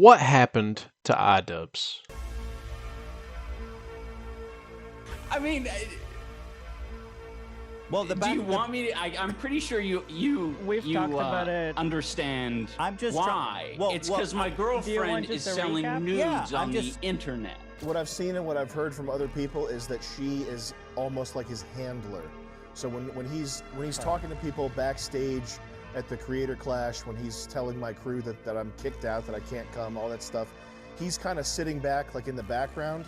What happened to Idubbz? I mean, well, do you want me to? I'm pretty sure We've talked about it. Understand I'm just why. well, it's because my girlfriend is selling nudes on the internet. What I've seen and what I've heard from other people is that she is almost like his handler. So when he's talking to people backstage at the Creator Clash, when he's telling my crew that I'm kicked out, that I can't come, all that stuff, he's kind of sitting back, like in the background,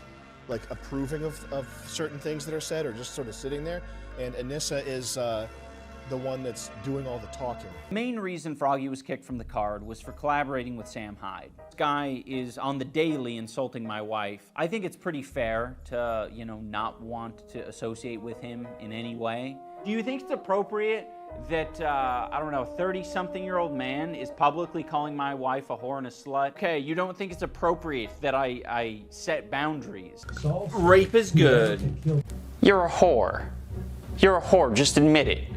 like approving of certain things that are said, or just sort of sitting there. And Anissa is the one that's doing all the talking. The main reason Froggy was kicked from the card was for collaborating with Sam Hyde. This guy is on the daily insulting my wife. I think it's pretty fair to, not want to associate with him in any way. Do you think it's appropriate that, I don't know, a 30-something-year-old man is publicly calling my wife a whore and a slut? Okay, you don't think it's appropriate that I set boundaries? Rape is good. You're a whore. You're a whore. Just admit it.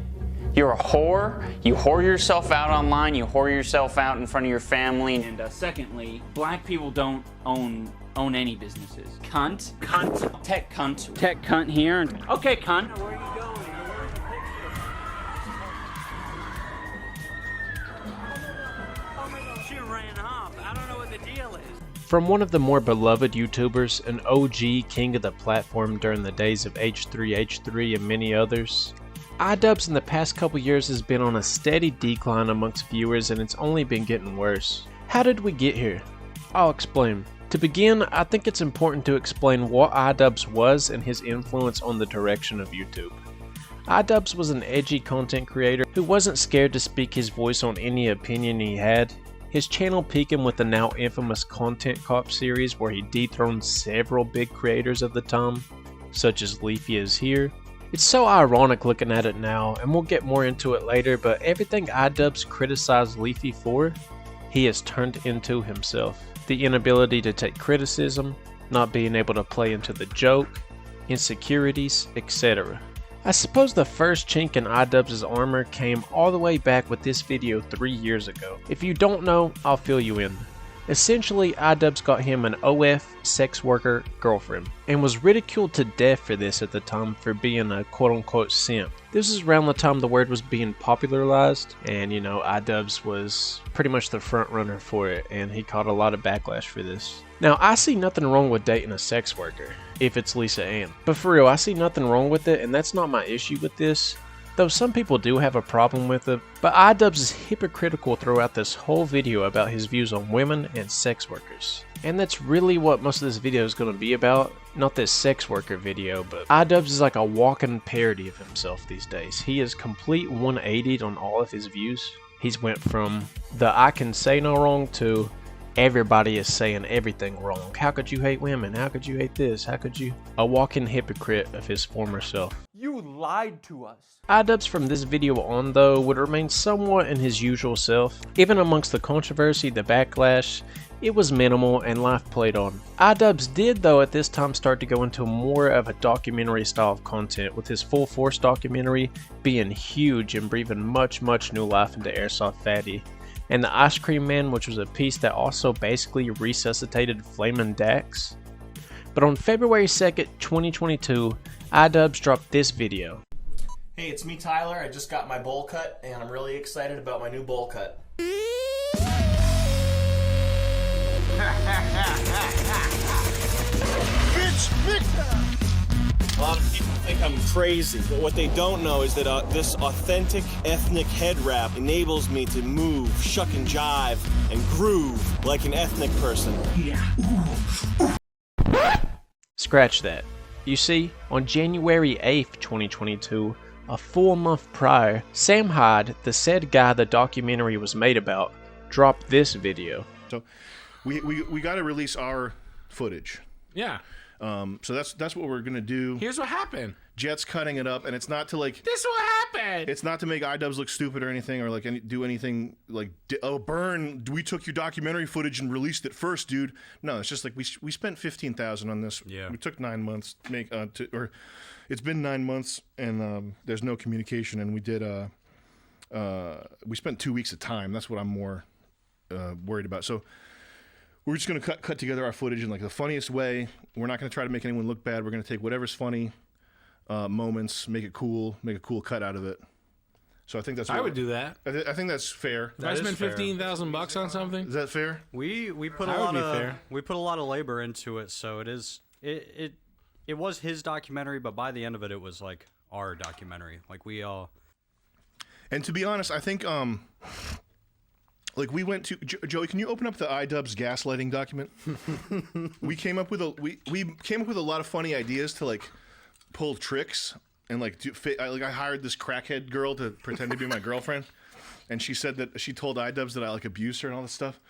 You're a whore. You whore yourself out online. You whore yourself out in front of your family. And secondly, black people don't own any businesses. Cunt. Tech cunt. Tech cunt here. Okay, cunt. Where are you going? She ran off. I don't know what the deal is. From one of the more beloved YouTubers, an OG king of the platform during the days of H3H3 and many others, Idubbz in the past couple years has been on a steady decline amongst viewers, and it's only been getting worse. How did we get here? I'll explain. To begin, I think it's important to explain what Idubbz was and his influence on the direction of YouTube. Idubbz was an edgy content creator who wasn't scared to speak his voice on any opinion he had. His channel peaking with the now infamous Content Cop series, where he dethroned several big creators of the time, such as Leafy is here. It's so ironic looking at it now, and we'll get more into it later, but everything Idubbz criticized Leafy for, he has turned into himself. The inability to take criticism, not being able to play into the joke, insecurities, etc. I suppose the first chink in Idubbz's armor came all the way back with this video 3 years ago. If you don't know, I'll fill you in. Essentially, Idubbz got him an OF sex worker girlfriend, and was ridiculed to death for this at the time for being a quote-unquote simp. This is around the time the word was being popularized, and Idubbz was pretty much the front runner for it, and he caught a lot of backlash for this. Now, I see nothing wrong with dating a sex worker, if it's Lisa Ann. But for real, I see nothing wrong with it, and that's not my issue with this. Though some people do have a problem with it, but Idubbz is hypocritical throughout this whole video about his views on women and sex workers. And that's really what most of this video is going to be about, not this sex worker video, but Idubbz is like a walking parody of himself these days. He is complete 180'd on all of his views. He's went from the I can say no wrong to everybody is saying everything wrong. How could you hate women? How could you hate this? How could you? A walking hypocrite of his former self. You lied to us. Idubbz from this video on, though, would remain somewhat in his usual self. Even amongst the controversy, the backlash, it was minimal and life played on. Idubbz did, though, at this time start to go into more of a documentary style of content, with his Full Force documentary being huge and breathing much new life into Airsoft Fatty. And the Ice Cream Man, which was a piece that also basically resuscitated Flamin' Dax. But on February 2nd, 2022, Idubbz dropped this video. Hey, it's me, Tyler. I just got my bowl cut, and I'm really excited about my new bowl cut. Bitch, Victor! A lot of people think I'm crazy, but what they don't know is that this authentic ethnic head wrap enables me to move, shuck and jive, and groove like an ethnic person. Scratch that. You see, on January 8th, 2022, a full month prior, Sam Hyde, the said guy the documentary was made about, dropped this video. So we got to release our footage. Yeah. So that's what we're gonna do. Here's what happened. Jet's cutting it up, and it's not to like. This is what happened. It's not to make Idubbz look stupid or anything, or like do anything like, oh, burn. We took your documentary footage and released it first, dude. No, it's just like we spent $15,000 on this. Yeah. We took 9 months to make it's been 9 months, and there's no communication, and we did we spent 2 weeks of time. That's what I'm more worried about. So we're just gonna cut together our footage in like the funniest way. We're not gonna try to make anyone look bad. We're gonna take whatever's funny moments, make it cool, make a cool cut out of it. So I think that's. I would do that. I think that's fair. If I spent $15,000 on something, is that fair? We put a lot of labor into it, so it was his documentary, but by the end of it, it was like our documentary. Like we all. And to be honest, I think like we went to Joey. Can you open up the Idubbz gaslighting document? we came up with a lot of funny ideas to like pull tricks. And like, I hired this crackhead girl to pretend to be my girlfriend, and she said that she told Idubbz that I like abused her and all this stuff.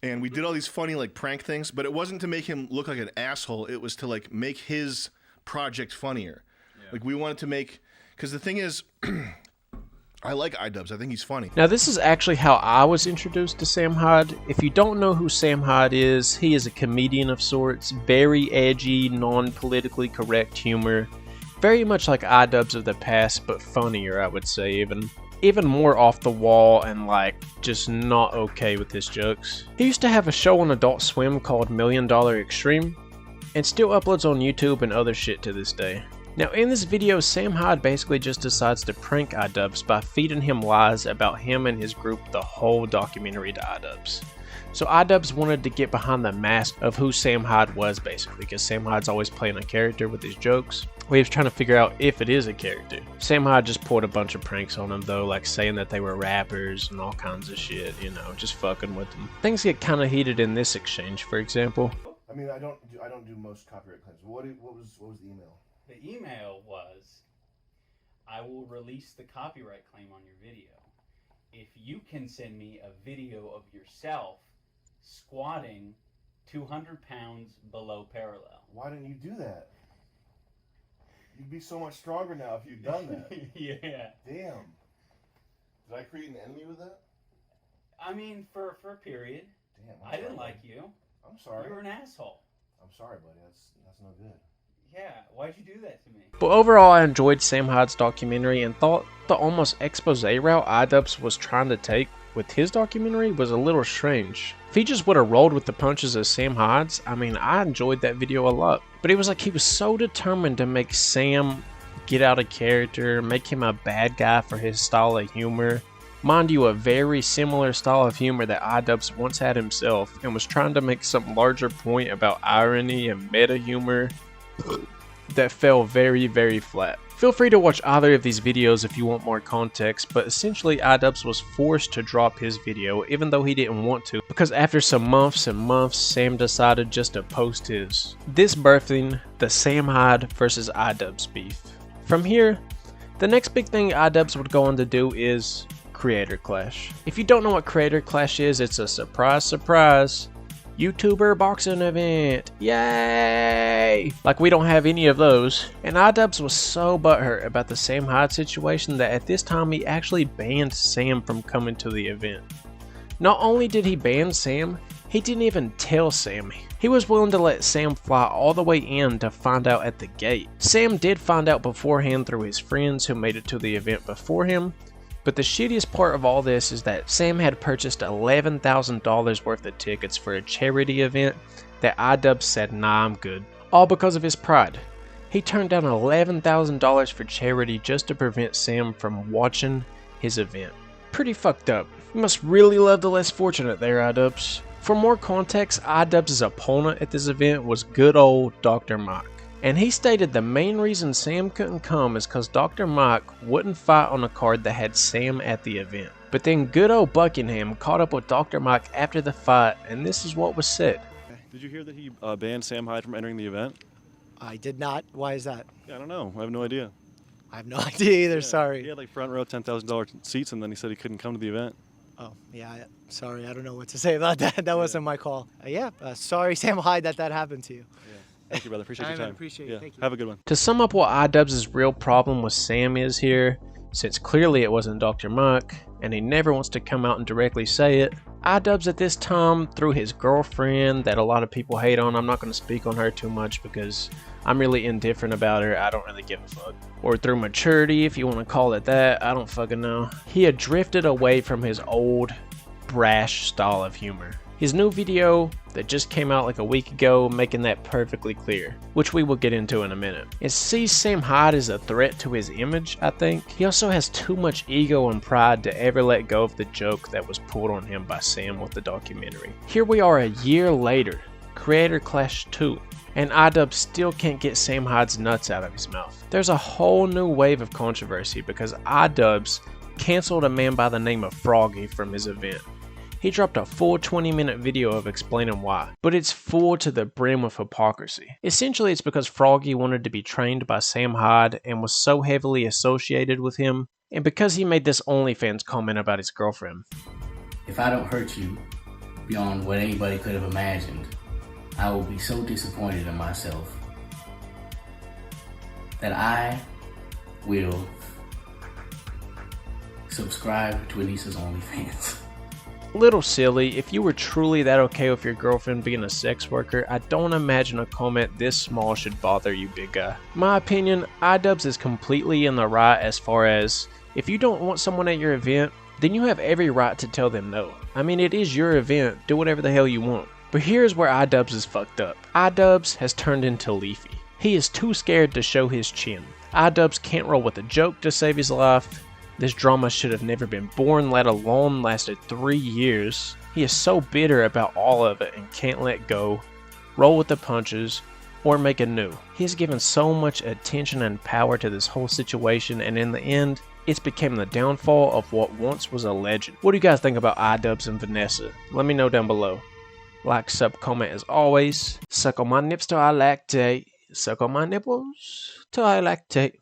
And we did all these funny like prank things, but it wasn't to make him look like an asshole. It was to like make his project funnier. Yeah. Like we wanted to make, because the thing is, I like Idubbz. I think he's funny. Now this is actually how I was introduced to Sam Hyde. If you don't know who Sam Hyde is, he is a comedian of sorts, very edgy, non-politically correct humor. Very much like Idubbz of the past, but funnier, I would say, even more off the wall and like just not okay with his jokes. He used to have a show on Adult Swim called $1 Million Extreme, and still uploads on YouTube and other shit to this day. Now in this video, Sam Hyde basically just decides to prank Idubbz by feeding him lies about him and his group the whole documentary to Idubbz. So Idubbz wanted to get behind the mask of who Sam Hyde was, basically, because Sam Hyde's always playing a character with his jokes. He was trying to figure out if it is a character. Sam Hyde just pulled a bunch of pranks on him, though, like saying that they were rappers and all kinds of shit, you know, just fucking with them. Things get kind of heated in this exchange, for example. I mean, I don't do most copyright claims. What was the email? The email was, I will release the copyright claim on your video if you can send me a video of yourself squatting 200 pounds below parallel. Why didn't you do that? You'd be so much stronger now if you'd done that. Yeah. Damn. Did I create an enemy with that? I mean, for a period. Damn. I didn't like you. I'm sorry. You were an asshole. I'm sorry, buddy. That's no good. Yeah, why'd you do that to me? But overall, I enjoyed Sam Hyde's documentary and thought the almost expose route Idubbz was trying to take with his documentary was a little strange. If he just would have rolled with the punches of Sam Hyde's, I mean, I enjoyed that video a lot. But it was like he was so determined to make Sam get out of character, make him a bad guy for his style of humor. Mind you, a very similar style of humor that Idubbz once had himself, and was trying to make some larger point about irony and meta humor that fell very, very flat. Feel free to watch either of these videos if you want more context, but essentially Idubbz was forced to drop his video even though he didn't want to, because after some months and months, Sam decided just to post his. This birthing the Sam Hyde versus Idubbz beef. From here, the next big thing Idubbz would go on to do is Creator Clash. If you don't know what Creator Clash is, it's a surprise YouTuber boxing event. Yay! Like we don't have any of those. And Idubbz was so butthurt about the Sam Hyde situation that at this time he actually banned Sam from coming to the event. Not only did he ban Sam, he didn't even tell Sam. He was willing to let Sam fly all the way in to find out at the gate. Sam did find out beforehand through his friends who made it to the event before him. But the shittiest part of all this is that Sam had purchased $11,000 worth of tickets for a charity event that Idubbz said, nah, I'm good. All because of his pride. He turned down $11,000 for charity just to prevent Sam from watching his event. Pretty fucked up. You must really love the less fortunate there, Idubbz. For more context, Idubbz's opponent at this event was good old Dr. Mike. And he stated the main reason Sam couldn't come is because Dr. Mike wouldn't fight on a card that had Sam at the event. But then good old Buckingham caught up with Dr. Mike after the fight, and this is what was said. Did you hear that he banned Sam Hyde from entering the event? I did not. Why is that? Yeah, I don't know. I have no idea. I have no idea either, Yeah, sorry. He had like front row $10,000 seats, and then he said he couldn't come to the event. Oh, yeah, sorry. I don't know what to say about that. That wasn't my call. Sorry, Sam Hyde, that happened to you. Yeah. Thank you, brother. Appreciate your time. Appreciate it. Thank you. Have a good one. To sum up what Idubbz's real problem with Sam is here, since clearly it wasn't Dr. Mike, and he never wants to come out and directly say it, Idubbz at this time, through his girlfriend that a lot of people hate on, I'm not going to speak on her too much because I'm really indifferent about her, I don't really give a fuck. Or through maturity, if you want to call it that, I don't fucking know. He had drifted away from his old, brash style of humor. His new video that just came out like a week ago making that perfectly clear, which we will get into in a minute. It sees Sam Hyde as a threat to his image, I think. He also has too much ego and pride to ever let go of the joke that was pulled on him by Sam with the documentary. Here we are a year later, Creator Clash 2, and Idubbz still can't get Sam Hyde's nuts out of his mouth. There's a whole new wave of controversy because Idubbz canceled a man by the name of Froggy from his event. He dropped a full 20-minute video of explaining why, but it's full to the brim of hypocrisy. Essentially, it's because Froggy wanted to be trained by Sam Hyde and was so heavily associated with him, and because he made this OnlyFans comment about his girlfriend. If I don't hurt you beyond what anybody could have imagined, I will be so disappointed in myself that I will subscribe to Anissa's OnlyFans. Little silly, if you were truly that okay with your girlfriend being a sex worker, I don't imagine a comment this small should bother you, big guy. My opinion, Idubbz is completely in the right as far as, if you don't want someone at your event, then you have every right to tell them no. I mean, it is your event, do whatever the hell you want. But here's where Idubbz is fucked up. Idubbz has turned into Leafy. He is too scared to show his chin. Idubbz can't roll with a joke to save his life. This drama should have never been born, let alone lasted 3 years. He is so bitter about all of it and can't let go, roll with the punches, or make a new. He has given so much attention and power to this whole situation, and in the end, it's become the downfall of what once was a legend. What do you guys think about Idubbz and Vanessa? Let me know down below. Like, sub, comment as always. Suck on my nips till I lactate. Suck on my nipples till I lactate.